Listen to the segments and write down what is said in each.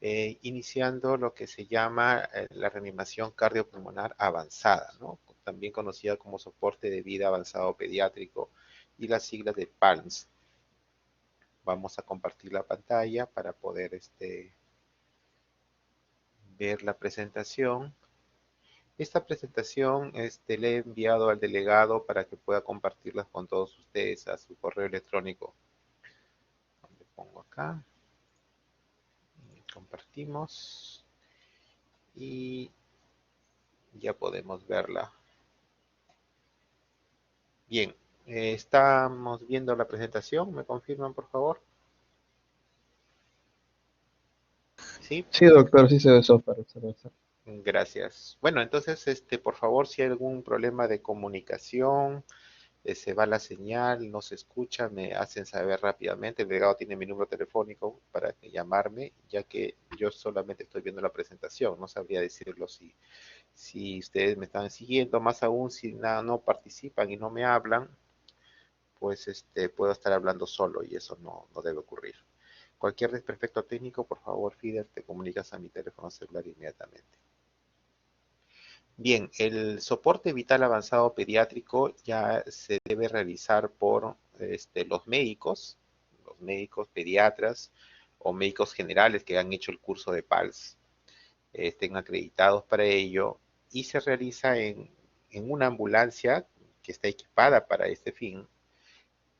iniciando lo que se llama la reanimación cardiopulmonar avanzada, ¿no? También conocida como soporte de vida avanzado pediátrico y las siglas de PALMS. Vamos a compartir la pantalla para poder ver la presentación. Esta presentación le he enviado al delegado para que pueda compartirla con todos ustedes a su correo electrónico. Le pongo acá, compartimos y ya podemos verla. Bien, estamos viendo la presentación, ¿me confirman por favor? Sí, Sí, doctor, sí se ve software. gracias. Bueno, entonces, por favor, si hay algún problema de comunicación, se va la señal, no se escucha, me hacen saber rápidamente. El delegado tiene mi número telefónico para llamarme, ya que yo solamente estoy viendo la presentación, no sabría decirlo si ustedes me están siguiendo, más aún si no participan y no me hablan, pues puedo estar hablando solo y eso no debe ocurrir. Cualquier desperfecto técnico, por favor, Fider, te comunicas a mi teléfono celular inmediatamente. Bien, el soporte vital avanzado pediátrico ya se debe realizar por los médicos pediatras o médicos generales que han hecho el curso de PALS, estén acreditados para ello y se realiza en una ambulancia que está equipada para este fin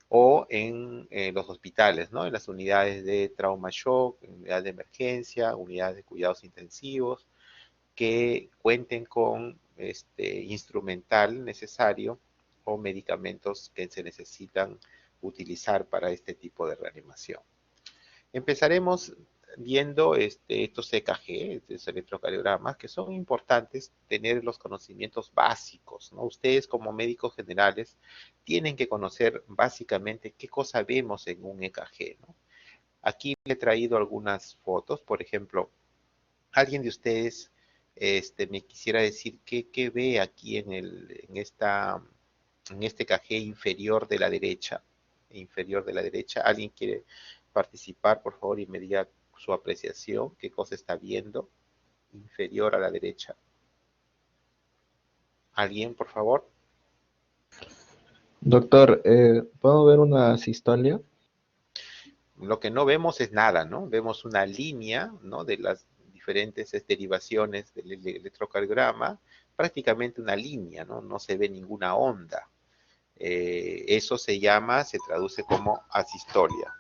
o en los hospitales, ¿no? En las unidades de trauma shock, unidades de emergencia, unidades de cuidados intensivos, que cuenten con instrumental necesario o medicamentos que se necesitan utilizar para este tipo de reanimación. Empezaremos viendo estos EKG, estos electrocardiogramas, que son importantes tener los conocimientos básicos, ¿no? Ustedes como médicos generales tienen que conocer básicamente qué cosa vemos en un EKG, ¿no? Aquí le he traído algunas fotos, por ejemplo, alguien de ustedes me quisiera decir qué ve aquí en este cajé inferior de la derecha. ¿Alguien quiere participar, por favor, y me diga su apreciación? ¿Qué cosa está viendo inferior a la derecha? ¿Alguien, por favor? Doctor, ¿puedo ver una sistolia? Lo que no vemos es nada, ¿no? Vemos una línea, ¿no? De las diferentes derivaciones del electrocardiograma, prácticamente una línea, ¿no? No se ve ninguna onda. Eso se traduce como asistolia.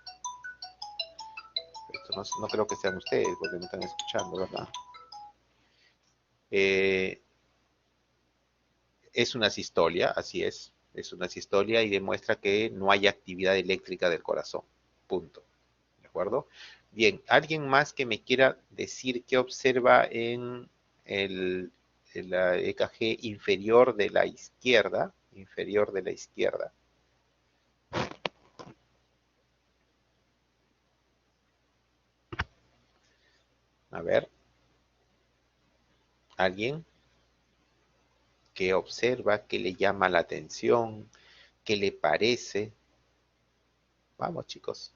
Esto no creo que sean ustedes, porque me están escuchando, ¿verdad? Eh, es una sistolia, así es una sistolia y demuestra que no hay actividad eléctrica del corazón. Punto. ¿De acuerdo? Bien, ¿alguien más que me quiera decir qué observa en el EKG inferior de la izquierda? Inferior de la izquierda. A ver, ¿alguien? ¿Qué observa? ¿Qué le llama la atención? ¿Qué le parece? Vamos, chicos.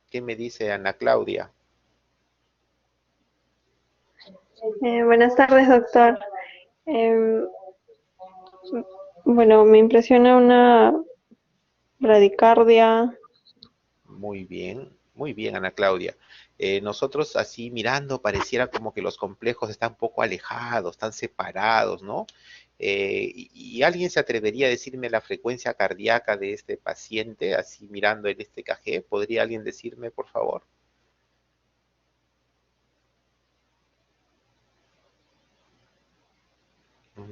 ¿Qué me dice Ana Claudia? Buenas tardes, doctor. Em, bueno, me impresiona una bradicardia. Muy bien, Ana Claudia. Nosotros así mirando pareciera como que los complejos están un poco alejados, están separados, ¿no? Y alguien se atrevería a decirme la frecuencia cardíaca de este paciente, así mirando el KG. ¿Podría alguien decirme, por favor?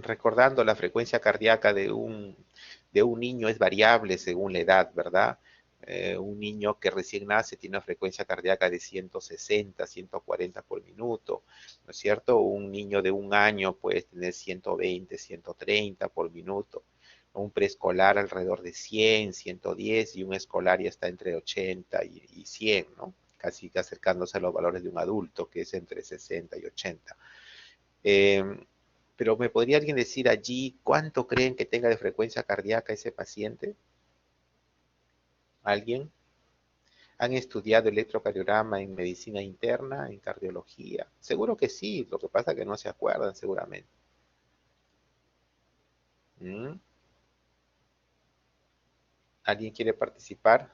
Recordando la frecuencia cardíaca de un niño es variable según la edad, ¿verdad? Un niño que recién nace tiene una frecuencia cardíaca de 160, 140 por minuto, ¿no es cierto? Un niño de un año puede tener 120, 130 por minuto. Un preescolar alrededor de 100, 110 y un escolar ya está entre 80 y 100, ¿no? Casi acercándose a los valores de un adulto, que es entre 60 y 80. Eh, pero ¿me podría alguien decir allí cuánto creen que tenga de frecuencia cardíaca ese paciente? ¿Alguien? ¿Han estudiado electrocardiograma en medicina interna, en cardiología? Seguro que sí, lo que pasa es que no se acuerdan seguramente. ¿Mm? ¿Alguien quiere participar?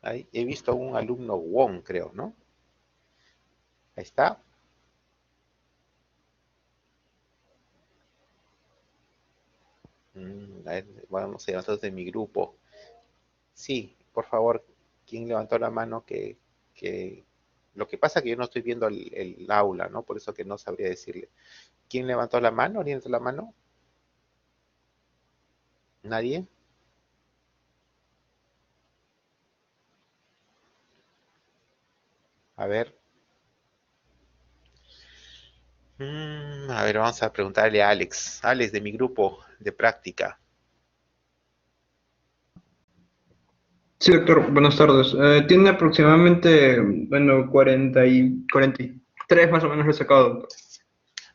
Ahí, he visto a un alumno Wong, creo, ¿no? Ahí está. A ver, vamos a ir nosotros de mi grupo. Sí, por favor, ¿quién levantó la mano que... Lo que pasa es que yo no estoy viendo el aula, ¿no? Por eso que no sabría decirle. ¿Quién levantó la mano? ¿Alguien levantó la mano? ¿Nadie? A ver. A ver, vamos a preguntarle a Alex. Alex, de mi grupo de práctica. Sí, doctor, buenas tardes. Tiene aproximadamente, bueno, 43 más o menos le he sacado, doctor.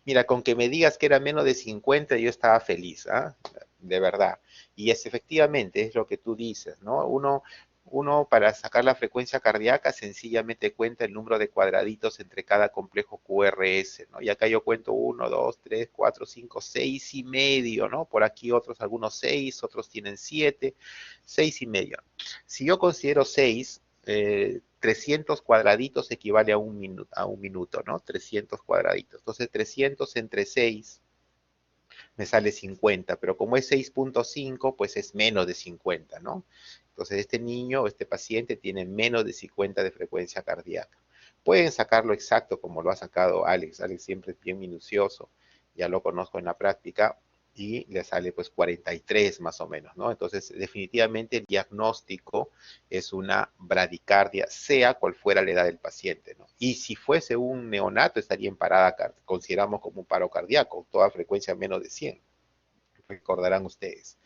Mira, con que me digas que era menos de 50, yo estaba feliz, ¿ah? De verdad. Y es efectivamente, es lo que tú dices, ¿no? Uno para sacar la frecuencia cardíaca sencillamente cuenta el número de cuadraditos entre cada complejo QRS, ¿no? Y acá yo cuento 1, 2, 3, 4, 5, 6 y medio, ¿no? Por aquí otros, algunos 6, otros tienen 7, 6 y medio. Si yo considero 6, 300 cuadraditos equivale a un minuto, ¿no? 300 cuadraditos. Entonces 300 entre 6 me sale 50, pero como es 6.5, pues es menos de 50, ¿no? Entonces este niño, este paciente tiene menos de 50 de frecuencia cardíaca. Pueden sacarlo exacto como lo ha sacado Alex. Alex siempre es bien minucioso, ya lo conozco en la práctica, y le sale pues 43 más o menos, ¿no? Entonces definitivamente el diagnóstico es una bradicardia, sea cual fuera la edad del paciente, ¿no? Y si fuese un neonato estaría en parada, consideramos como un paro cardíaco, toda frecuencia menos de 100, recordarán ustedes.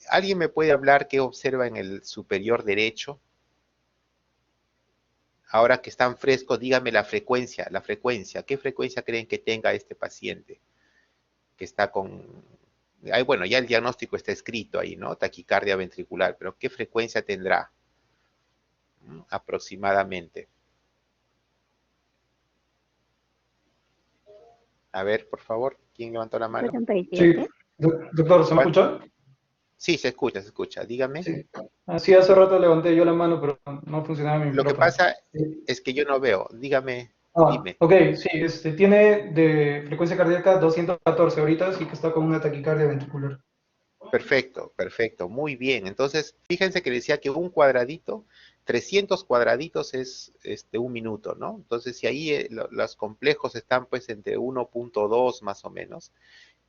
¿Alguien me puede hablar qué observa en el superior derecho? Ahora que están frescos, dígame la frecuencia, ¿qué frecuencia creen que tenga este paciente que está con... Ay, bueno, ya el diagnóstico está escrito ahí, ¿no? Taquicardia ventricular, pero ¿qué frecuencia tendrá? Aproximadamente. A ver, por favor, ¿quién levantó la mano? 77. Sí, doctor, ¿se me ¿Cuál? escucha? Sí, se escucha, se escucha. Dígame. Sí. Así hace rato levanté yo la mano, pero no funcionaba mi Lo que micrófono. pasa Sí. es que yo no veo. Dígame, Ah, dime. ok, sí, tiene de frecuencia cardíaca 214 ahorita, sí que está con una taquicardia ventricular. Perfecto, perfecto, muy bien. Entonces, fíjense que decía que un cuadradito, 300 cuadraditos es un minuto, ¿no? Entonces, si ahí los complejos están pues entre 1.2 más o menos,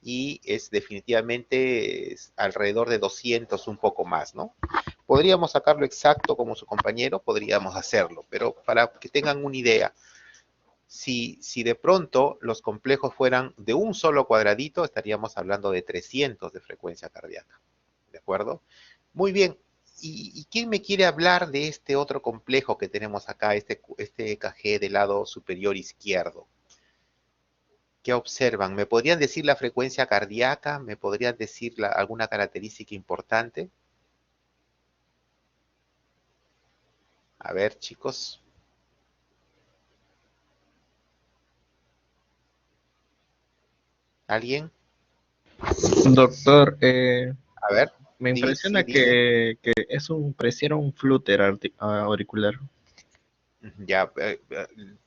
y es definitivamente alrededor de 200, un poco más, ¿no? Podríamos sacarlo exacto como su compañero, podríamos hacerlo, pero para que tengan una idea, si de pronto los complejos fueran de un solo cuadradito, estaríamos hablando de 300 de frecuencia cardíaca. ¿De acuerdo? Muy bien. ¿Y quién me quiere hablar de este otro complejo que tenemos acá, este EKG del lado superior izquierdo? ¿Qué observan? ¿Me podrían decir la frecuencia cardíaca? ¿Me podrían decir alguna característica importante? A ver, chicos. ¿Alguien? Doctor, A ver, me sí, impresiona dime. que pareciera un flúter auricular. Ya,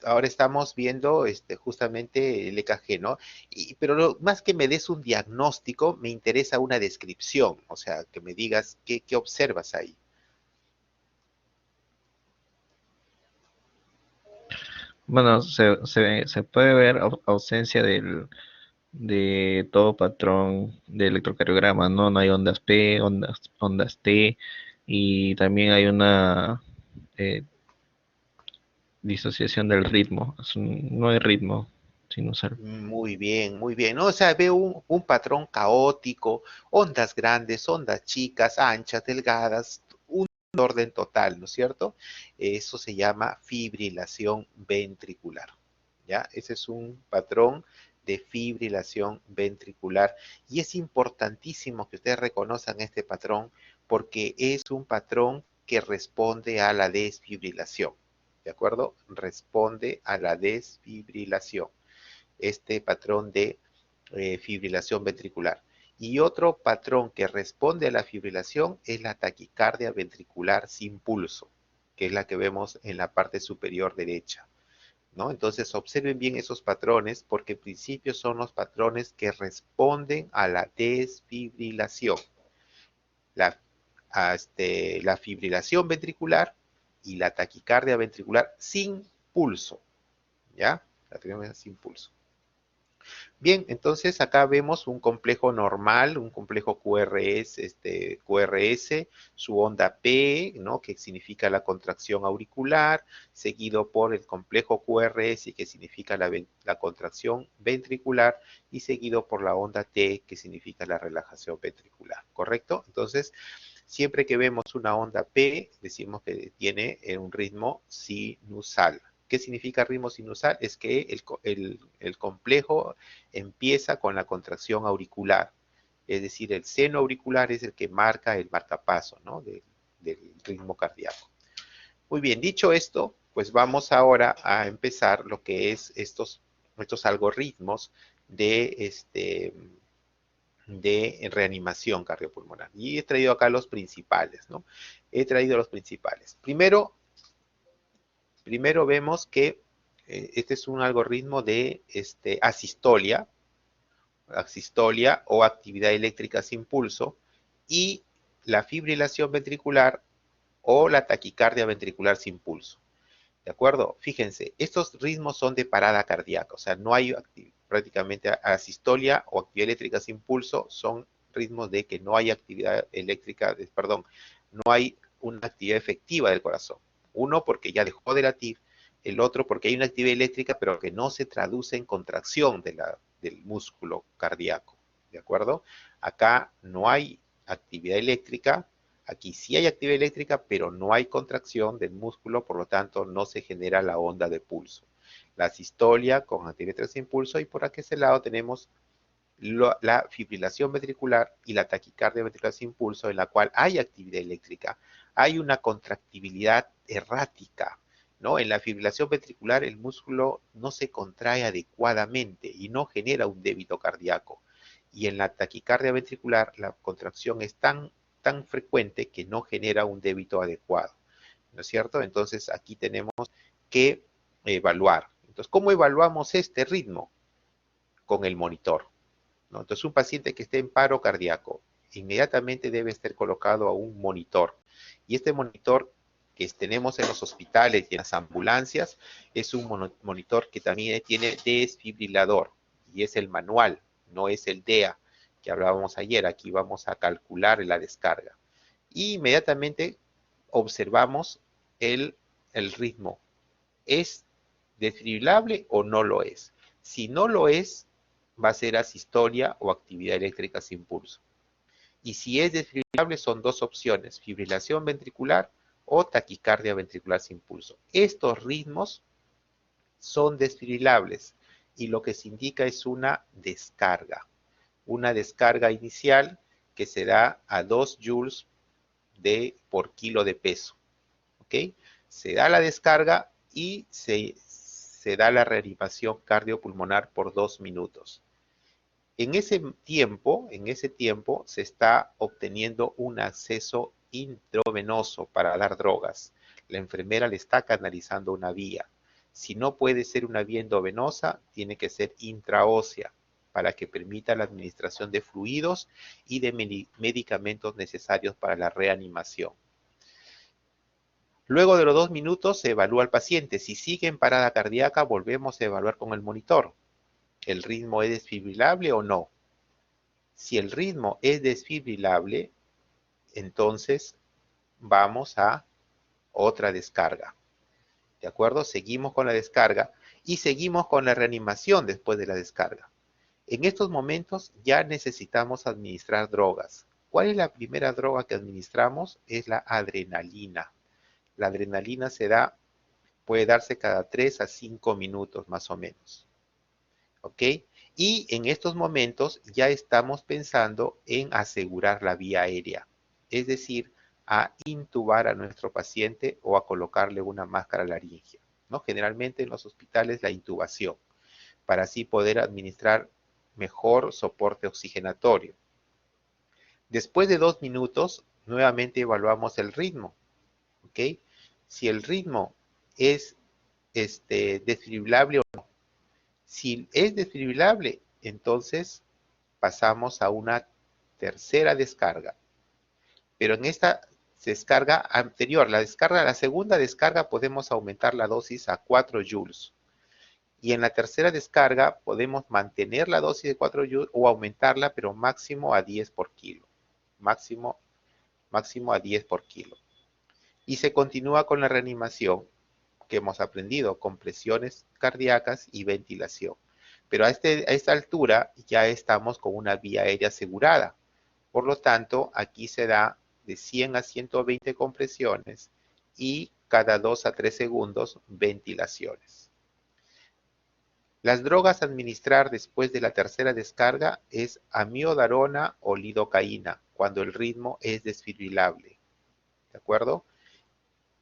ahora estamos viendo justamente el EKG, ¿no? Pero más que me des un diagnóstico, me interesa una descripción, o sea, que me digas qué observas ahí. Bueno, se puede ver ausencia de todo patrón de electrocardiograma, ¿no? No hay ondas P, ondas T, y también hay una eh, disociación del ritmo. No hay ritmo sin usar. Muy bien, muy bien, ¿no? O sea, veo un patrón caótico, ondas grandes, ondas chicas, anchas, delgadas, un orden total, ¿no es cierto? Eso se llama fibrilación ventricular, ¿ya? Ese es un patrón de fibrilación ventricular. Y es importantísimo que ustedes reconozcan este patrón porque es un patrón que responde a la desfibrilación. ¿De acuerdo? Responde a la desfibrilación. Este patrón de fibrilación ventricular. Y otro patrón que responde a la fibrilación es la taquicardia ventricular sin pulso, que es la que vemos en la parte superior derecha, ¿no? Entonces observen bien esos patrones porque en principio son los patrones que responden a la desfibrilación. La fibrilación ventricular y la taquicardia ventricular sin pulso, ¿ya? La tenemos sin pulso. Bien, entonces acá vemos un complejo normal, un complejo QRS, su onda P, ¿no? Que significa la contracción auricular, seguido por el complejo QRS, que significa la contracción ventricular, y seguido por la onda T, que significa la relajación ventricular, ¿correcto? Entonces, siempre que vemos una onda P, decimos que tiene un ritmo sinusal. ¿Qué significa ritmo sinusal? Es que el complejo empieza con la contracción auricular. Es decir, el seno auricular es el que marca el marcapaso, ¿no? del ritmo cardíaco. Muy bien, dicho esto, pues vamos ahora a empezar lo que es estos algoritmos de reanimación cardiopulmonar. Y he traído acá los principales, ¿no? He traído los principales. Primero vemos que este es un algoritmo de asistolia o actividad eléctrica sin pulso, y la fibrilación ventricular o la taquicardia ventricular sin pulso. ¿De acuerdo? Fíjense, estos ritmos son de parada cardíaca, o sea, no hay prácticamente asistolia o actividad eléctrica sin pulso, son ritmos de que no hay actividad eléctrica, perdón, no hay una actividad efectiva del corazón. Uno, porque ya dejó de latir, el otro, porque hay una actividad eléctrica, pero que no se traduce en contracción del músculo cardíaco. ¿De acuerdo? Acá no hay actividad eléctrica. Aquí sí hay actividad eléctrica, pero no hay contracción del músculo, por lo tanto no se genera la onda de pulso. La sistolia con actividad eléctrica sin pulso, y por aquel lado tenemos la fibrilación ventricular y la taquicardia ventricular sin pulso, en la cual hay actividad eléctrica. Hay una contractibilidad errática, ¿no? En la fibrilación ventricular el músculo no se contrae adecuadamente y no genera un débito cardíaco. Y en la taquicardia ventricular la contracción es tan frecuente que no genera un débito adecuado, ¿no es cierto? Entonces aquí tenemos que evaluar. Entonces, ¿cómo evaluamos este ritmo? Con el monitor, ¿no? Entonces, un paciente que esté en paro cardíaco inmediatamente debe estar colocado a un monitor. Y este monitor que tenemos en los hospitales y en las ambulancias es un monitor que también tiene desfibrilador, y es el manual, no es el DEA que hablábamos ayer. Aquí vamos a calcular la descarga. Y inmediatamente observamos el ritmo. ¿Es desfibrilable o no lo es? Si no lo es, va a ser asistolia o actividad eléctrica sin pulso. Y si es desfibrilable, son dos opciones: fibrilación ventricular o taquicardia ventricular sin pulso. Estos ritmos son desfibrilables y lo que se indica es una descarga inicial que se da a 2 joules por kilo de peso. ¿Ok? Se da la descarga y se da la reanimación cardiopulmonar por 2 minutos. En ese tiempo se está obteniendo un acceso intravenoso para dar drogas. La enfermera le está canalizando una vía. Si no puede ser una vía endovenosa, tiene que ser intraósea para que permita la administración de fluidos y de medicamentos necesarios para la reanimación. Luego de los 2 minutos se evalúa al paciente. Si sigue en parada cardíaca, volvemos a evaluar con el monitor. ¿El ritmo es desfibrilable o no? Si el ritmo es desfibrilable, entonces vamos a otra descarga. ¿De acuerdo? Seguimos con la descarga y seguimos con la reanimación después de la descarga. En estos momentos ya necesitamos administrar drogas. ¿Cuál es la primera droga que administramos? Es la adrenalina. La adrenalina puede darse cada 3 a 5 minutos más o menos. ¿Ok? Y en estos momentos ya estamos pensando en asegurar la vía aérea, es decir, a intubar a nuestro paciente o a colocarle una máscara laringea, ¿no? Generalmente en los hospitales la intubación, para así poder administrar mejor soporte oxigenatorio. Después de 2 minutos, nuevamente evaluamos el ritmo, ¿ok? Si el ritmo es desfibrilable o no. Si es desfibrilable, entonces pasamos a una tercera descarga. Pero en esta descarga anterior, la segunda descarga, podemos aumentar la dosis a 4 joules. Y en la tercera descarga podemos mantener la dosis de 4 joules o aumentarla, pero máximo a 10 por kilo. Máximo a 10 por kilo. Y se continúa con la reanimación que hemos aprendido, con presiones cardíacas y ventilación. Pero a esta altura ya estamos con una vía aérea asegurada. Por lo tanto, aquí se da de 100 a 120 compresiones y cada 2 a 3 segundos ventilaciones. Las drogas a administrar después de la tercera descarga es amiodarona o lidocaína, cuando el ritmo es desfibrilable. ¿De acuerdo?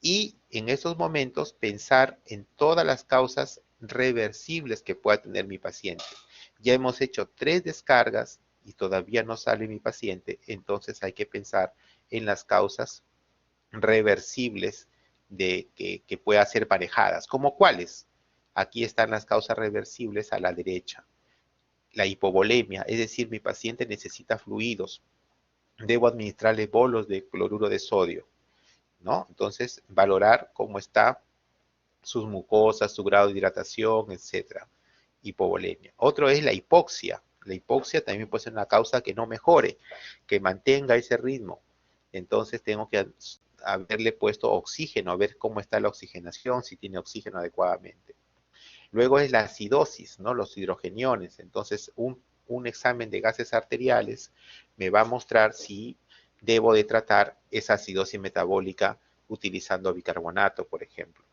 Y en esos momentos pensar en todas las causas reversibles que pueda tener mi paciente. Ya hemos hecho 3 descargas y todavía no sale mi paciente, entonces hay que pensar en las causas reversibles que puedan ser manejadas. ¿Cómo cuáles? Aquí están las causas reversibles a la derecha. La hipovolemia, es decir, mi paciente necesita fluidos. Debo administrarle bolos de cloruro de sodio, ¿no? Entonces, valorar cómo está sus mucosas, su grado de hidratación, etcétera. Hipovolemia. Otro es la hipoxia. La hipoxia también puede ser una causa que no mejore, que mantenga ese ritmo. Entonces tengo que haberle puesto oxígeno, a ver cómo está la oxigenación, si tiene oxígeno adecuadamente. Luego es la acidosis, ¿no? Los hidrogeniones. Entonces un examen de gases arteriales me va a mostrar si debo de tratar esa acidosis metabólica utilizando bicarbonato, por ejemplo.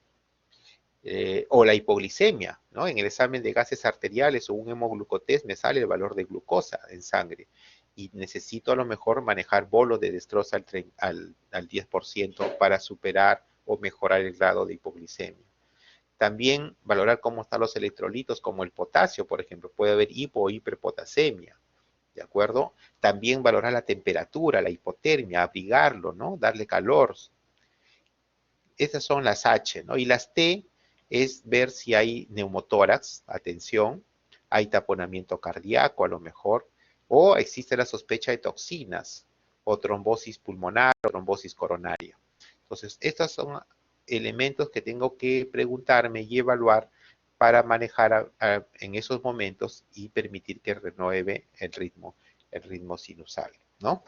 O la hipoglicemia, ¿no? En el examen de gases arteriales o un hemoglucotest me sale el valor de glucosa en sangre y necesito a lo mejor manejar bolos de destroza al 10% para superar o mejorar el grado de hipoglicemia. También valorar cómo están los electrolitos, como el potasio, por ejemplo. Puede haber hipo o hiperpotasemia, ¿de acuerdo? También valorar la temperatura, la hipotermia, abrigarlo, ¿no? Darle calor. Esas son las H, ¿no? Y las T es ver si hay neumotórax, atención, hay taponamiento cardíaco a lo mejor, o existe la sospecha de toxinas, o trombosis pulmonar, o trombosis coronaria. Entonces, estos son elementos que tengo que preguntarme y evaluar para manejar en esos momentos y permitir que renueve el ritmo sinusal, ¿no?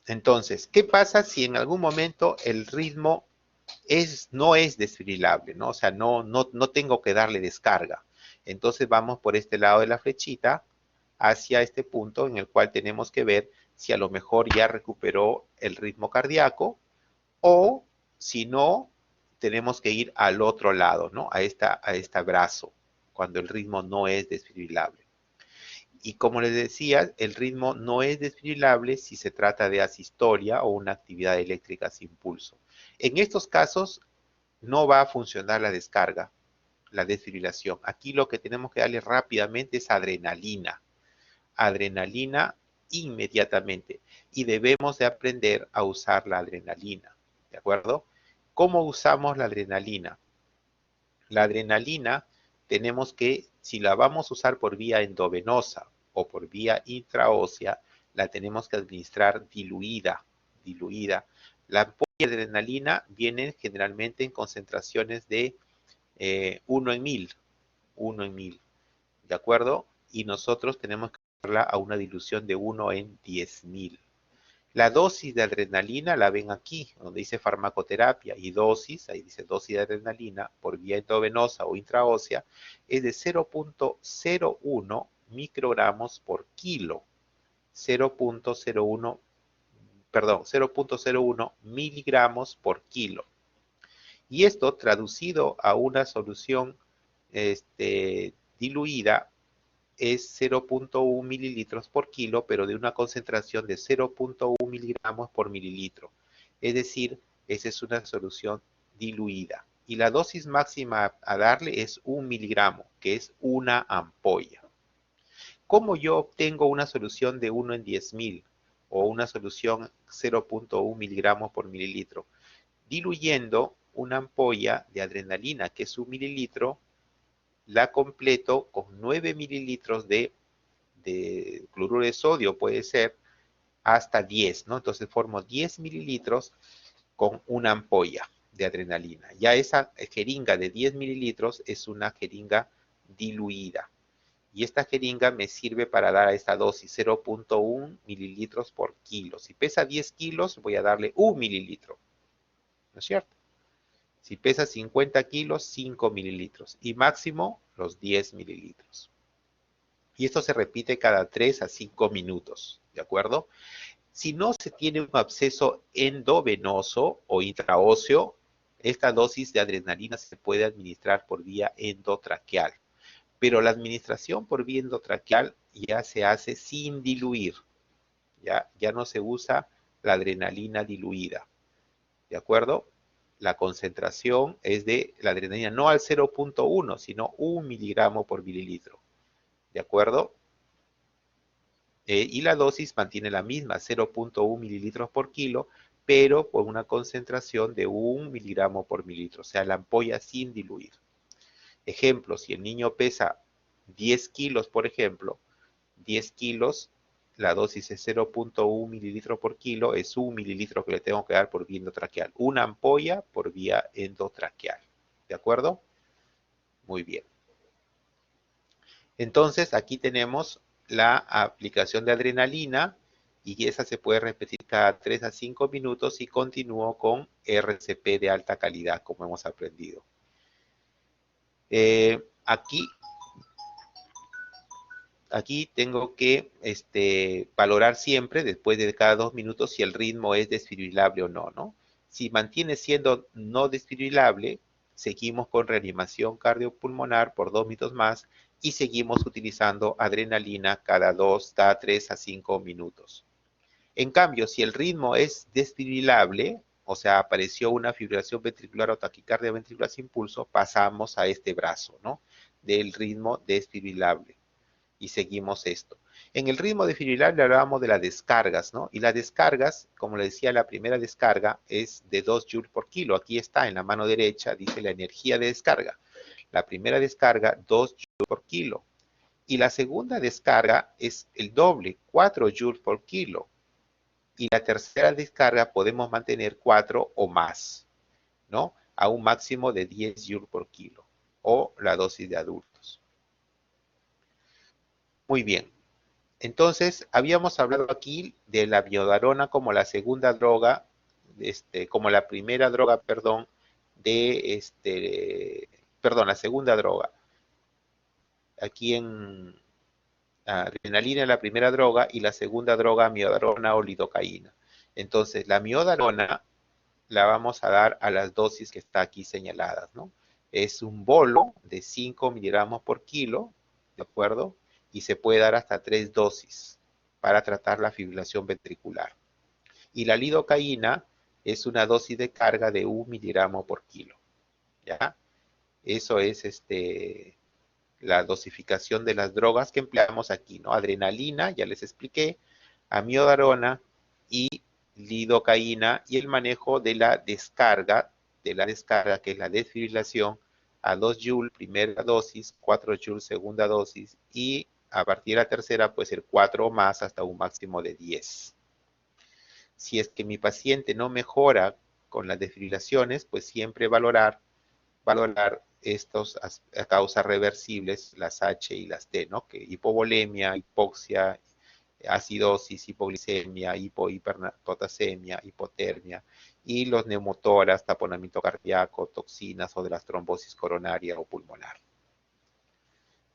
Entonces, ¿qué pasa si en algún momento el ritmo no es desfibrilable, ¿no? O sea, no tengo que darle descarga. Entonces vamos por este lado de la flechita hacia este punto en el cual tenemos que ver si a lo mejor ya recuperó el ritmo cardíaco o si no, tenemos que ir al otro lado, ¿no? A este brazo, cuando el ritmo no es desfibrilable. Y como les decía, el ritmo no es desfibrilable si se trata de asistolia o una actividad eléctrica sin pulso. En estos casos no va a funcionar la descarga, la desfibrilación. Aquí lo que tenemos que darle rápidamente es adrenalina. Adrenalina inmediatamente. Y debemos de aprender a usar la adrenalina. ¿De acuerdo? ¿Cómo usamos la adrenalina? La adrenalina tenemos que, si la vamos a usar por vía endovenosa o por vía intraósea, la tenemos que administrar diluida. La ampolla de adrenalina viene generalmente en concentraciones de 1 en 1000, ¿de acuerdo? Y nosotros tenemos que darla a una dilución de 1 en 10.000. La dosis de adrenalina la ven aquí, donde dice farmacoterapia y dosis, ahí dice dosis de adrenalina por vía endovenosa o intraósea, es de 0.01 microgramos por kilo. 0.01 miligramos por kilo. Y esto traducido a una solución diluida es 0.1 mililitros por kilo, pero de una concentración de 0.1 miligramos por mililitro. Es decir, esa es una solución diluida. Y la dosis máxima a darle es 1 miligramo, que es una ampolla. ¿Cómo yo obtengo una solución de 1 en 10.000 o una solución 0.1 miligramos por mililitro? Diluyendo una ampolla de adrenalina, que es 1 mililitro, la completo con 9 mililitros de cloruro de sodio, puede ser, hasta 10, ¿no? Entonces formo 10 mililitros con una ampolla de adrenalina. Ya esa jeringa de 10 mililitros es una jeringa diluida. Y esta jeringa me sirve para dar a esta dosis 0.1 mililitros por kilo. Si pesa 10 kilos, voy a darle 1 mililitro. ¿No es cierto? Si pesa 50 kilos, 5 mililitros. Y máximo los 10 mililitros. Y esto se repite cada 3 a 5 minutos. ¿De acuerdo? Si no se tiene un absceso endovenoso o intraóseo, esta dosis de adrenalina se puede administrar por vía endotraqueal. Pero la administración por vía endotraqueal ya se hace sin diluir. Ya no se usa la adrenalina diluida. ¿De acuerdo? La concentración es de la adrenalina no al 0.1, sino 1 miligramo por mililitro. ¿De acuerdo? Y la dosis mantiene la misma, 0.1 mililitros por kilo, pero con una concentración de 1 miligramo por mililitro, o sea, la ampolla sin diluir. Ejemplo, si el niño pesa 10 kilos, por ejemplo, 10 kilos, la dosis es 0.1 mililitro por kilo, es 1 mililitro que le tengo que dar por vía endotraqueal. Una ampolla por vía endotraqueal. ¿De acuerdo? Muy bien. Entonces, aquí tenemos la aplicación de adrenalina y esa se puede repetir cada 3 a 5 minutos y continúo con RCP de alta calidad, como hemos aprendido. Aquí tengo que valorar siempre, después de cada 2 minutos, si el ritmo es desfibrilable o no, ¿no? Si mantiene siendo no desfibrilable, seguimos con reanimación cardiopulmonar por 2 minutos más y seguimos utilizando adrenalina cada 3 a 5 minutos. En cambio, si el ritmo es desfibrilable, o sea, apareció una fibrilación ventricular o taquicardia ventricular sin pulso, pasamos a este brazo, ¿no? Del ritmo desfibrilable. Y seguimos esto. En el ritmo desfibrilable hablábamos de las descargas, ¿no? Y las descargas, como le decía, la primera descarga es de 2 joules por kilo. Aquí está, en la mano derecha, dice la energía de descarga. La primera descarga, 2 joules por kilo. Y la segunda descarga es el doble, 4 joules por kilo. Y la tercera descarga podemos mantener 4 o más, ¿no? A un máximo de 10 joules por kilo. O la dosis de adultos. Muy bien. Entonces, habíamos hablado aquí de la miodarona como la segunda droga, como la primera droga, perdón, la segunda droga. Aquí en adrenalina la primera droga y la segunda droga miodarona o lidocaína. Entonces, la miodarona la vamos a dar a las dosis que está aquí señaladas, ¿no? Es un bolo de 5 miligramos por kilo, ¿de acuerdo? Y se puede dar hasta 3 dosis para tratar la fibrilación ventricular. Y la lidocaína es una dosis de carga de 1 miligramo por kilo, ¿ya? Eso es la dosificación de las drogas que empleamos aquí, ¿no? Adrenalina, ya les expliqué, amiodarona y lidocaína y el manejo de la descarga, que es la desfibrilación, a 2 joules, primera dosis, 4 joules, segunda dosis, y a partir de la tercera puede ser 4 o más hasta un máximo de 10. Si es que mi paciente no mejora con las desfibrilaciones, pues siempre valorar estos causas reversibles, las H y las T, ¿no? Que hipovolemia, hipoxia, acidosis, hipoglicemia, hiperpotasemia, hipotermia, y los neumotoras, taponamiento cardíaco, toxinas o de las trombosis coronaria o pulmonar.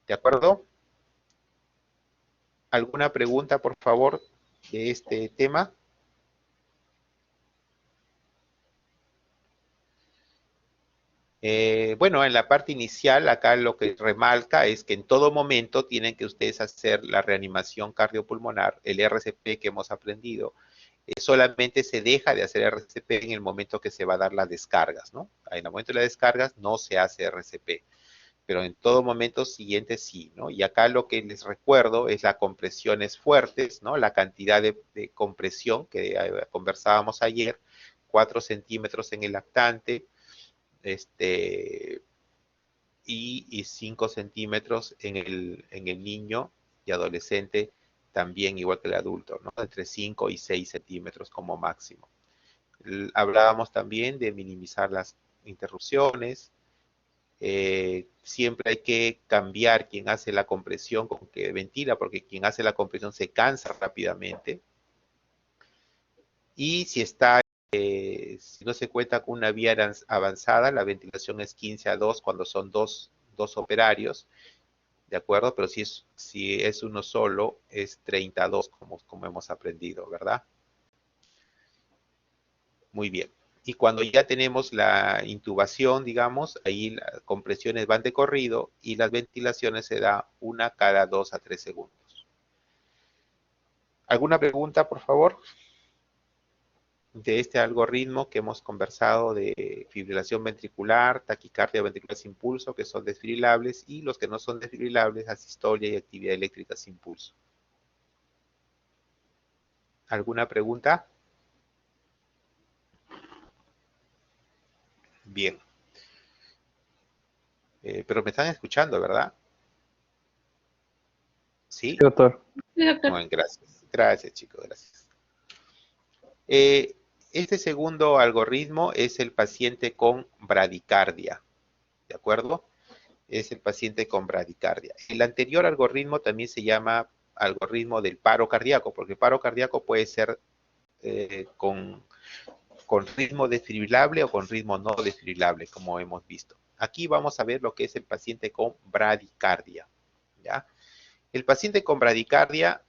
¿De acuerdo? ¿Alguna pregunta, por favor, de este tema? Bueno, en la parte inicial, acá lo que remarca es que en todo momento tienen que ustedes hacer la reanimación cardiopulmonar, el RCP que hemos aprendido. Solamente se deja de hacer RCP en el momento que se va a dar las descargas, ¿no? En el momento de las descargas no se hace RCP, pero en todo momento siguiente sí, ¿no? Y acá lo que les recuerdo es las compresiones fuertes, ¿no? La cantidad de compresión que conversábamos ayer, 4 centímetros en el lactante, y 5 centímetros en el niño y adolescente, también igual que el adulto, ¿no? Entre 5 y 6 centímetros como máximo. Hablábamos también de minimizar las interrupciones. Siempre hay que cambiar quien hace la compresión con que ventila, porque quien hace la compresión se cansa rápidamente. Y si no se cuenta con una vía avanzada, la ventilación es 15:2 cuando son dos operarios, ¿de acuerdo? Pero si es uno solo, es 30:2 como hemos aprendido, ¿verdad? Muy bien. Y cuando ya tenemos la intubación, digamos, ahí las compresiones van de corrido y las ventilaciones se da una cada 2 a 3 segundos. ¿Alguna pregunta, por favor? De este algoritmo que hemos conversado de fibrilación ventricular, taquicardia ventricular sin pulso, que son desfibrilables, y los que no son desfibrilables, asistolia y actividad eléctrica sin pulso. ¿Alguna pregunta? Bien. Pero me están escuchando, ¿verdad? Sí, ¿Sí? doctor. Bueno, gracias. Gracias, chicos, gracias. Este segundo algoritmo es el paciente con bradicardia, ¿de acuerdo? Es el paciente con bradicardia. El anterior algoritmo también se llama algoritmo del paro cardíaco, porque el paro cardíaco puede ser con ritmo desfibrilable o con ritmo no desfibrilable, como hemos visto. Aquí vamos a ver lo que es el paciente con bradicardia, ¿ya? El paciente con bradicardia,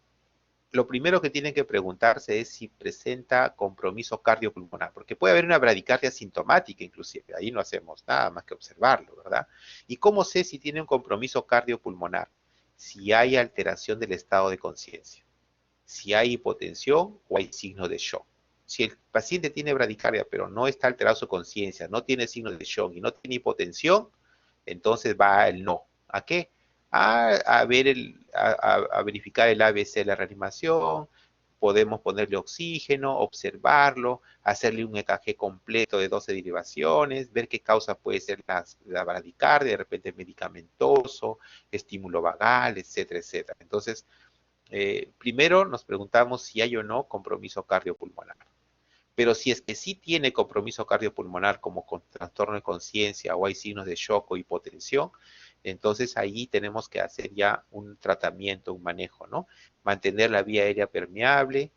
lo primero que tienen que preguntarse es si presenta compromiso cardiopulmonar, porque puede haber una bradicardia sintomática inclusive, ahí no hacemos nada más que observarlo, ¿verdad? ¿Y cómo sé si tiene un compromiso cardiopulmonar? Si hay alteración del estado de conciencia, si hay hipotensión o hay signos de shock. Si el paciente tiene bradicardia pero no está alterado su conciencia, no tiene signos de shock y no tiene hipotensión, entonces va el no. ¿A qué? A verificar el ABC de la reanimación, podemos ponerle oxígeno, observarlo, hacerle un EKG completo de 12 derivaciones, ver qué causa puede ser la bradicardia, de repente medicamentoso, estímulo vagal, etcétera, etcétera. Entonces, primero nos preguntamos si hay o no compromiso cardiopulmonar. Pero si es que sí tiene compromiso cardiopulmonar como con trastorno de conciencia o hay signos de shock o hipotensión, entonces ahí tenemos que hacer ya un tratamiento, un manejo, ¿no? Mantener la vía aérea permeable,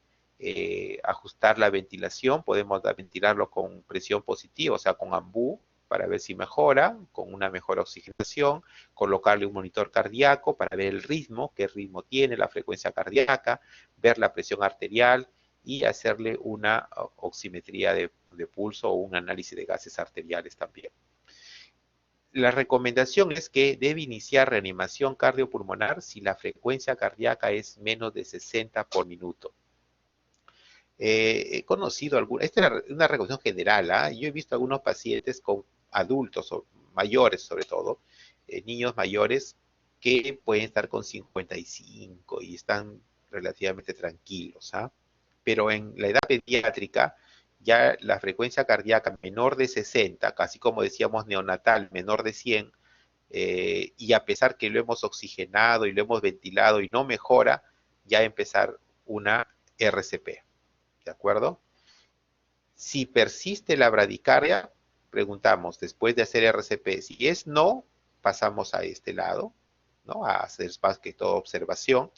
ajustar la ventilación, podemos ventilarlo con presión positiva, o sea, con ambú, para ver si mejora, con una mejor oxigenación, colocarle un monitor cardíaco para ver el ritmo, qué ritmo tiene, la frecuencia cardíaca, ver la presión arterial, y hacerle una oximetría de pulso o un análisis de gases arteriales también. La recomendación es que debe iniciar reanimación cardiopulmonar si la frecuencia cardíaca es menos de 60 por minuto. He conocido algunas, esta es una recomendación general, yo he visto algunos pacientes con adultos o mayores sobre todo, niños mayores que pueden estar con 55 y están relativamente tranquilos, pero en la edad pediátrica ya la frecuencia cardíaca menor de 60, casi como decíamos neonatal, menor de 100, y a pesar que lo hemos oxigenado y lo hemos ventilado y no mejora, ya empezar una RCP, ¿de acuerdo? Si persiste la bradicardia, preguntamos después de hacer RCP, si es no, pasamos a este lado, ¿no? A hacer más que todo observación.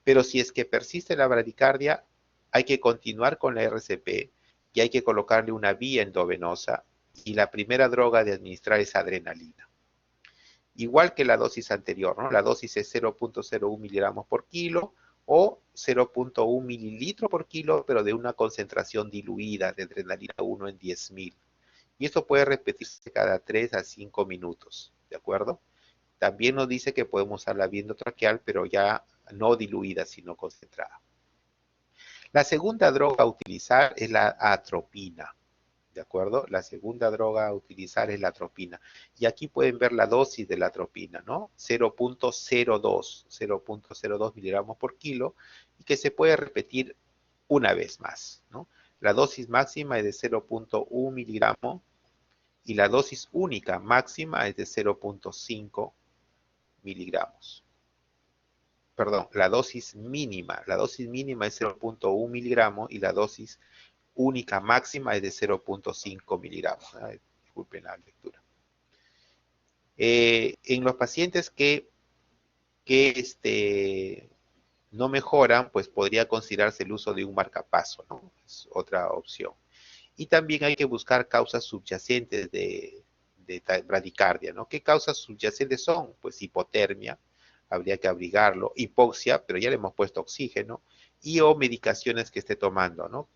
Pero si es que persiste la bradicardia, hay que continuar con la RCP y hay que colocarle una vía endovenosa y la primera droga de administrar es adrenalina. Igual que la dosis anterior, ¿no? La dosis es 0.01 miligramos por kilo o 0.1 mililitro por kilo, pero de una concentración diluida de adrenalina 1 en 10.000. Y esto puede repetirse cada 3 a 5 minutos, ¿de acuerdo? También nos dice que podemos usar la vía endotraqueal, pero ya no diluida, sino concentrada. La segunda droga a utilizar es la atropina, ¿de acuerdo? La segunda droga a utilizar es la atropina. Y aquí pueden ver la dosis de la atropina, ¿no? 0.02 miligramos por kilo, y que se puede repetir una vez más, ¿no? La dosis máxima es de 0.1 miligramo y la dosis única máxima es de 0.5 miligramos. Perdón, la dosis mínima es 0.1 miligramo y la dosis única máxima es de 0.5 miligramos. Disculpen la lectura. En los pacientes que no mejoran, pues podría considerarse el uso de un marcapaso, ¿no? Es otra opción. Y también hay que buscar causas subyacentes de bradicardia, ¿no? ¿Qué causas subyacentes son? Pues hipotermia, habría que abrigarlo, hipoxia, pero ya le hemos puesto oxígeno, y o medicaciones que esté tomando, ¿no?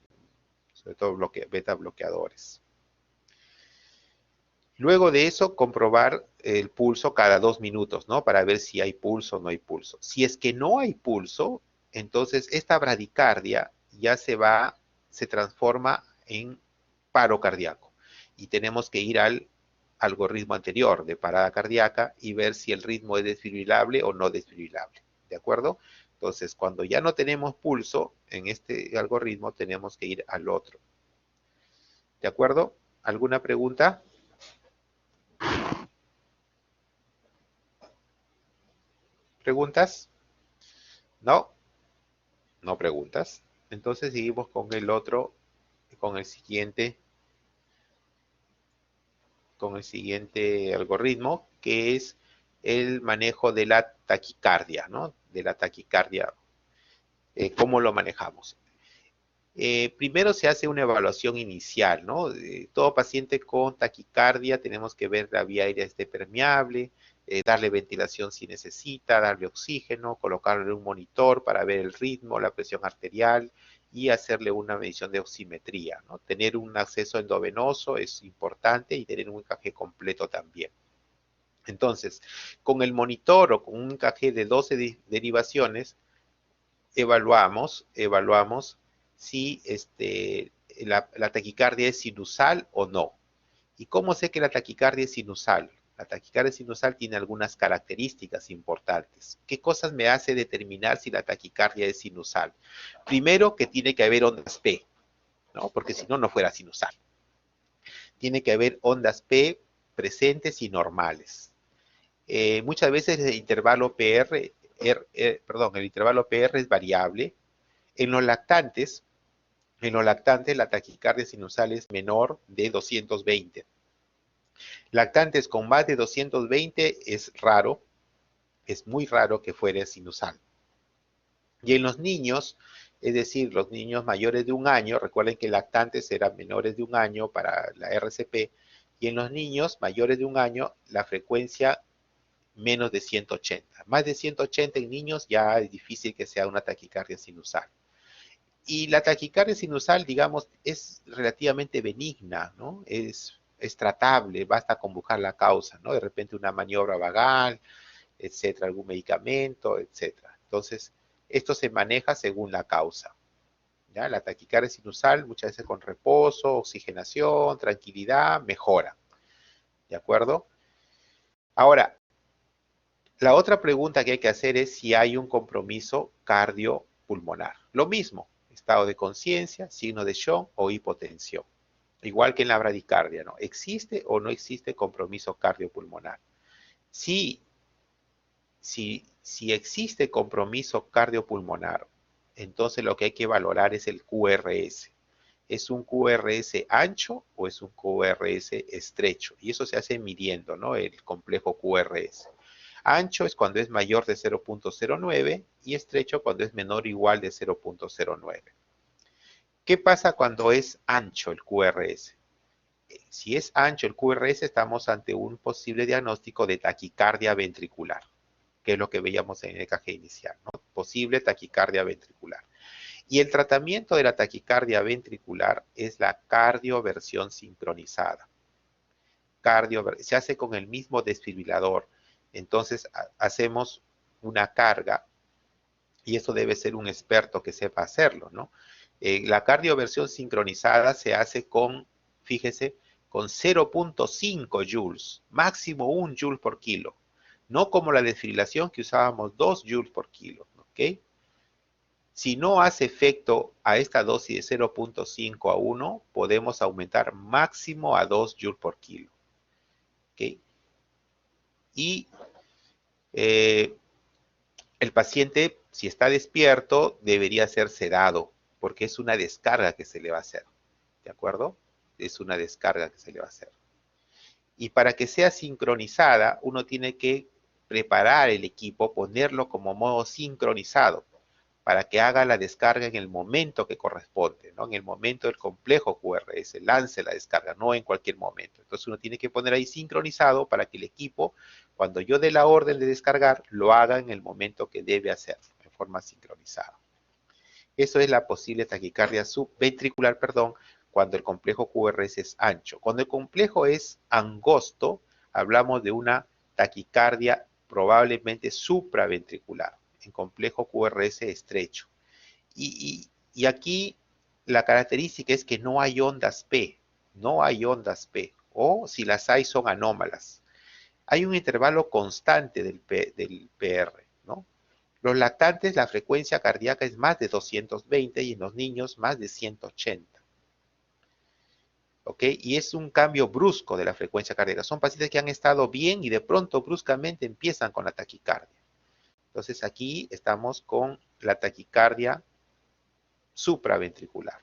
Sobre todo beta bloqueadores. Luego de eso, comprobar el pulso cada 2 minutos, ¿no? Para ver si hay pulso o no hay pulso. Si es que no hay pulso, entonces esta bradicardia ya se transforma en paro cardíaco. Y tenemos que ir al algoritmo anterior de parada cardíaca y ver si el ritmo es desfibrilable o no desfibrilable. ¿De acuerdo? Entonces, cuando ya no tenemos pulso en este algoritmo, tenemos que ir al otro. ¿De acuerdo? ¿Alguna pregunta? ¿Preguntas? No, no preguntas. Entonces seguimos con el otro, con el siguiente algoritmo, que es el manejo de la taquicardia, ¿no? De la taquicardia. ¿Cómo lo manejamos? Primero se hace una evaluación inicial, ¿no? Todo paciente con taquicardia tenemos que ver la vía aérea esté permeable, darle ventilación si necesita, darle oxígeno, colocarle un monitor para ver el ritmo, la presión arterial y hacerle una medición de oximetría, ¿no? Tener un acceso endovenoso es importante y tener un EKG completo también. Entonces, con el monitor o con un EKG de 12 derivaciones, evaluamos si la taquicardia es sinusal o no. ¿Y cómo sé que la taquicardia es sinusal? La taquicardia sinusal tiene algunas características importantes. ¿Qué cosas me hace determinar si la taquicardia es sinusal? Primero, que tiene que haber ondas P, ¿no? Porque si no, no fuera sinusal. Tiene que haber ondas P presentes y normales. Muchas veces el intervalo PR, el intervalo PR es variable. En los lactantes, la taquicardia sinusal es menor de 220. Lactantes con más de 220 es raro, es muy raro que fuera sinusal. Y en los niños, es decir, los niños mayores de 1 año, recuerden que lactantes eran menores de 1 año para la RCP, y en los niños mayores de 1 año, la frecuencia menos de 180. Más de 180 en niños ya es difícil que sea una taquicardia sinusal. Y la taquicardia sinusal, digamos, es relativamente benigna, ¿no? Es tratable, basta con buscar la causa, ¿no? De repente una maniobra vagal, etcétera, algún medicamento, etcétera. Entonces, esto se maneja según la causa. ¿Ya? La taquicardia sinusal, muchas veces con reposo, oxigenación, tranquilidad, mejora. ¿De acuerdo? Ahora, la otra pregunta que hay que hacer es si hay un compromiso cardiopulmonar. Lo mismo, estado de conciencia, signo de shock o hipotensión. Igual que en la bradicardia, ¿no? ¿Existe o no existe compromiso cardiopulmonar? Si existe compromiso cardiopulmonar, entonces lo que hay que valorar es el QRS. ¿Es un QRS ancho o es un QRS estrecho? Y eso se hace midiendo, ¿no? El complejo QRS. Ancho es cuando es mayor de 0.09 y estrecho cuando es menor o igual de 0.09. ¿Qué pasa cuando es ancho el QRS? Si es ancho el QRS, estamos ante un posible diagnóstico de taquicardia ventricular, que es lo que veíamos en el EKG inicial, ¿no? Posible taquicardia ventricular. Y el tratamiento de la taquicardia ventricular es la cardioversión sincronizada. se hace con el mismo desfibrilador. Entonces hacemos una carga y eso debe ser un experto que sepa hacerlo, ¿no? La cardioversión sincronizada se hace con, fíjese, con 0.5 joules, máximo 1 joule por kilo. No como la desfibrilación que usábamos 2 joules por kilo, ¿ok? Si no hace efecto a esta dosis de 0.5 a 1, podemos aumentar máximo a 2 joules por kilo, ¿ok? Y el paciente, si está despierto, debería ser sedado, porque es una descarga que se le va a hacer, ¿de acuerdo? Es una descarga que se le va a hacer. Y para que sea sincronizada, uno tiene que preparar el equipo, ponerlo como modo sincronizado, para que haga la descarga en el momento que corresponde, ¿no? En el momento del complejo QRS, lance la descarga, no en cualquier momento. Entonces uno tiene que poner ahí sincronizado para que el equipo, cuando yo dé la orden de descargar, lo haga en el momento que debe hacerlo, en forma sincronizada. Eso es la posible taquicardia subventricular, perdón, cuando el complejo QRS es ancho. Cuando el complejo es angosto, hablamos de una taquicardia probablemente supraventricular, en complejo QRS estrecho. Y aquí la característica es que no hay ondas P, no hay ondas P, o si las hay son anómalas. Hay un intervalo constante del PR, ¿no? Los lactantes, la frecuencia cardíaca es más de 220 y en los niños más de 180. ¿Ok? Y es un cambio brusco de la frecuencia cardíaca. Son pacientes que han estado bien y de pronto bruscamente empiezan con la taquicardia. Entonces aquí estamos con la taquicardia supraventricular.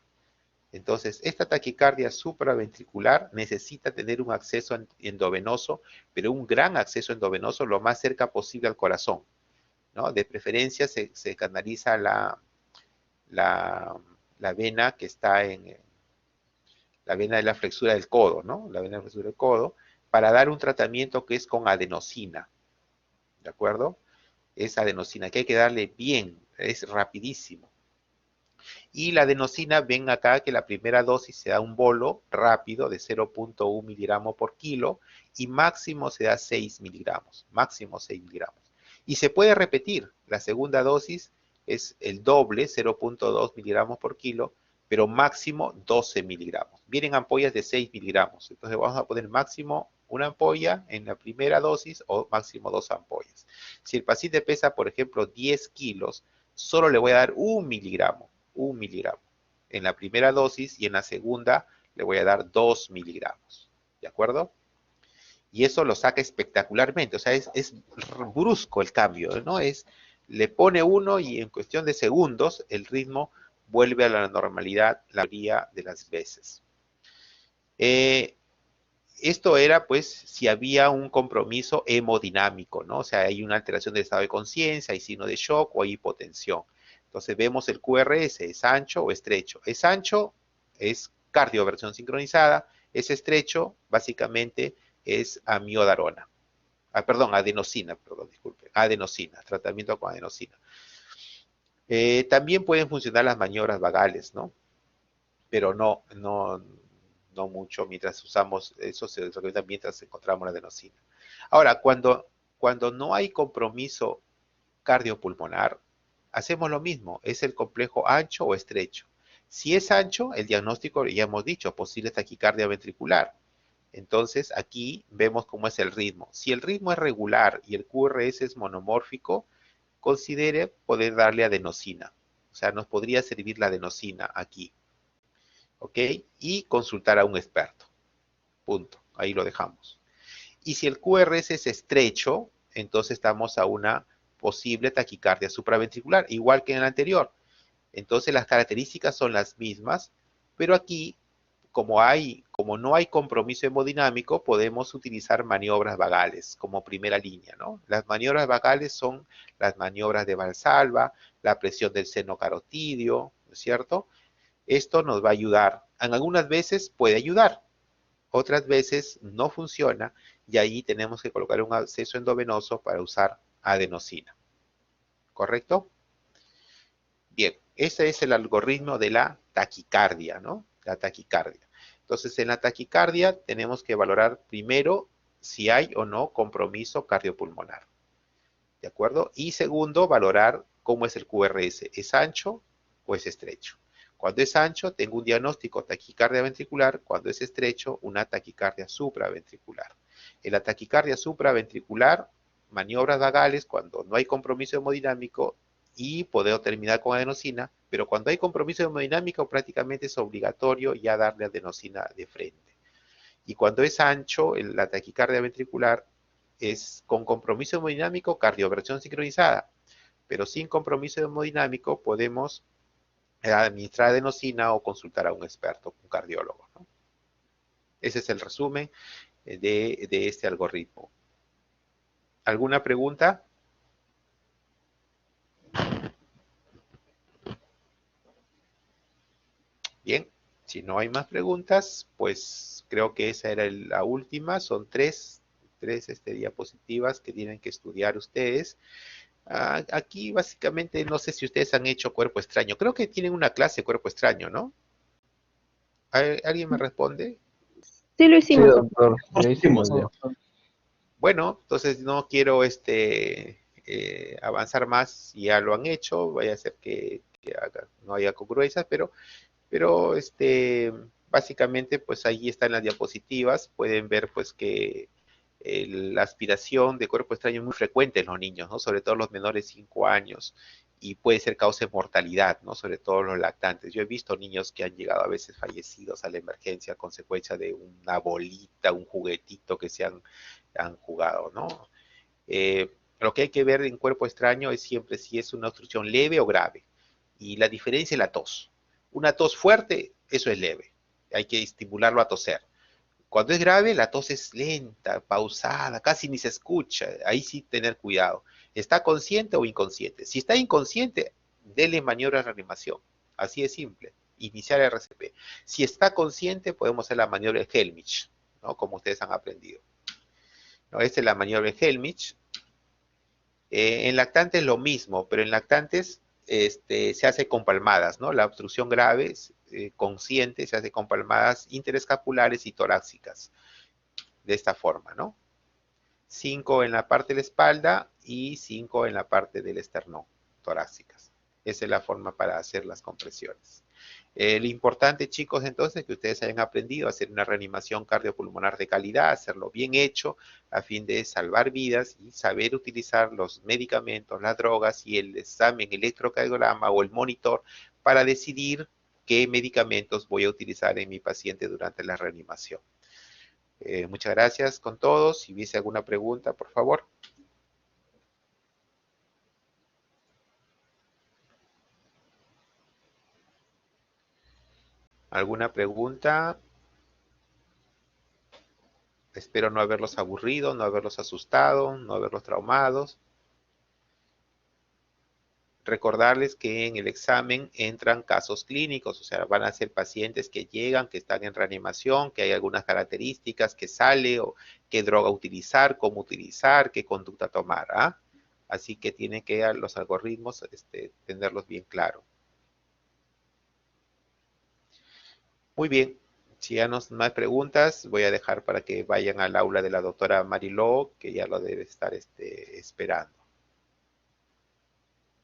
Entonces, esta taquicardia supraventricular necesita tener un acceso endovenoso, pero un gran acceso endovenoso lo más cerca posible al corazón, ¿no? De preferencia se canaliza la vena que está en la vena de la flexura del codo, ¿no? La vena de la flexura del codo, para dar un tratamiento que es con adenosina, ¿de acuerdo? Es adenosina, que hay que darle bien, es rapidísimo. Y la adenosina, ven acá que la primera dosis se da un bolo rápido de 0.1 miligramos por kilo y máximo se da 6 miligramos, máximo 6 miligramos. Y se puede repetir, la segunda dosis es el doble, 0.2 miligramos por kilo, pero máximo 12 miligramos. Vienen ampollas de 6 miligramos, entonces vamos a poner máximo una ampolla en la primera dosis o máximo 2 ampollas. Si el paciente pesa, por ejemplo, 10 kilos, solo le voy a dar 1 miligramo en la primera dosis y en la segunda le voy a dar 2 miligramos, ¿de acuerdo? Y eso lo saca espectacularmente, o sea, es brusco el cambio, ¿no? Le pone uno y en cuestión de segundos el ritmo vuelve a la normalidad la mayoría de las veces. Esto era, pues, si había un compromiso hemodinámico, ¿no? O sea, hay una alteración del estado de conciencia, hay signo de shock o hay hipotensión. Entonces vemos el QRS, ¿es ancho o estrecho? Es ancho, es cardioversión sincronizada, es estrecho, básicamente es amiodarona. Adenosina, disculpe, adenosina, tratamiento con adenosina. También pueden funcionar las maniobras vagales, ¿no? Pero no mucho mientras usamos, eso se recomienda mientras encontramos la adenosina. Ahora, cuando no hay compromiso cardiopulmonar, hacemos lo mismo, es el complejo ancho o estrecho. Si es ancho, el diagnóstico ya hemos dicho, posible taquicardia ventricular. Entonces aquí vemos cómo es el ritmo. Si el ritmo es regular y el QRS es monomórfico, considere poder darle adenosina. O sea, nos podría servir la adenosina aquí. ¿Ok? Y consultar a un experto. Punto. Ahí lo dejamos. Y si el QRS es estrecho, entonces estamos a una posible taquicardia supraventricular, igual que en el anterior. Entonces las características son las mismas, pero aquí, como no hay compromiso hemodinámico, podemos utilizar maniobras vagales como primera línea, ¿no? Las maniobras vagales son las maniobras de Valsalva, la presión del seno carotidio, ¿no es cierto? Esto nos va a ayudar. En algunas veces puede ayudar, otras veces no funciona y ahí tenemos que colocar un acceso endovenoso para usar adenosina. ¿Correcto? Bien, ese es el algoritmo de la taquicardia, ¿no? La taquicardia. Entonces, en la taquicardia tenemos que valorar primero si hay o no compromiso cardiopulmonar. ¿De acuerdo? Y segundo, valorar cómo es el QRS. ¿Es ancho o es estrecho? Cuando es ancho, tengo un diagnóstico taquicardia ventricular. Cuando es estrecho, una taquicardia supraventricular. En la taquicardia supraventricular, maniobras vagales cuando no hay compromiso hemodinámico y puedo terminar con adenosina, pero cuando hay compromiso hemodinámico prácticamente es obligatorio ya darle adenosina de frente. Y cuando es ancho, la taquicardia ventricular es con compromiso hemodinámico, cardioversión sincronizada, pero sin compromiso hemodinámico podemos administrar adenosina o consultar a un experto, un cardiólogo, ¿no? Ese es el resumen de este algoritmo. ¿Alguna pregunta? Bien, si no hay más preguntas, pues creo que esa era la última. Son tres diapositivas que tienen que estudiar ustedes. Aquí básicamente no sé si ustedes han hecho cuerpo extraño. Creo que tienen una clase de cuerpo extraño, ¿no? ¿Alguien me responde? Sí lo Sí, hicimos, doctor. doctor, ya hicimos ya. Bueno, entonces no quiero avanzar más si ya lo han hecho. Vaya a ser que no haya congruencias, pero básicamente pues ahí están las diapositivas. Pueden ver pues que la aspiración de cuerpo extraño es muy frecuente en los niños, ¿no? Sobre todo los menores de 5 años, y puede ser causa de mortalidad, ¿no? Sobre todo los lactantes. Yo he visto niños que han llegado a veces fallecidos a la emergencia a consecuencia de una bolita, un juguetito que han jugado, ¿no? Lo que hay que ver en cuerpo extraño es siempre si es una obstrucción leve o grave. Y la diferencia es la tos. Una tos fuerte, eso es leve. Hay que estimularlo a toser. Cuando es grave, la tos es lenta, pausada, casi ni se escucha. Ahí sí tener cuidado. ¿Está consciente o inconsciente? Si está inconsciente, dele maniobra de reanimación. Así de simple. Iniciar RCP. Si está consciente, podemos hacer la maniobra de Helmich, ¿no? Como ustedes han aprendido. ¿No? Esta es la maniobra de Helmich. En lactantes lo mismo, pero en lactantes se hace con palmadas, ¿no? La obstrucción grave, consciente, se hace con palmadas interescapulares y torácicas, de esta forma, ¿no? 5 en la parte de la espalda y 5 en la parte del esternón, torácicas. Esa es la forma para hacer las compresiones. Lo importante, chicos, entonces, es que ustedes hayan aprendido a hacer una reanimación cardiopulmonar de calidad, hacerlo bien hecho, a fin de salvar vidas y saber utilizar los medicamentos, las drogas y el examen electrocardiograma o el monitor para decidir qué medicamentos voy a utilizar en mi paciente durante la reanimación. Muchas gracias con todos. Si hubiese alguna pregunta, por favor. ¿Alguna pregunta? Espero no haberlos aburrido, no haberlos asustado, no haberlos traumados. Recordarles que en el examen entran casos clínicos, o sea, van a ser pacientes que llegan, que están en reanimación, que hay algunas características, que sale o qué droga utilizar, cómo utilizar, qué conducta tomar, ¿ah? Así que tienen que los algoritmos tenerlos bien claros. Muy bien, si ya no hay más preguntas, voy a dejar para que vayan al aula de la doctora Mariló, que ya lo debe estar esperando.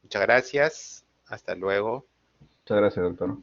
Muchas gracias, hasta luego. Muchas gracias, doctor.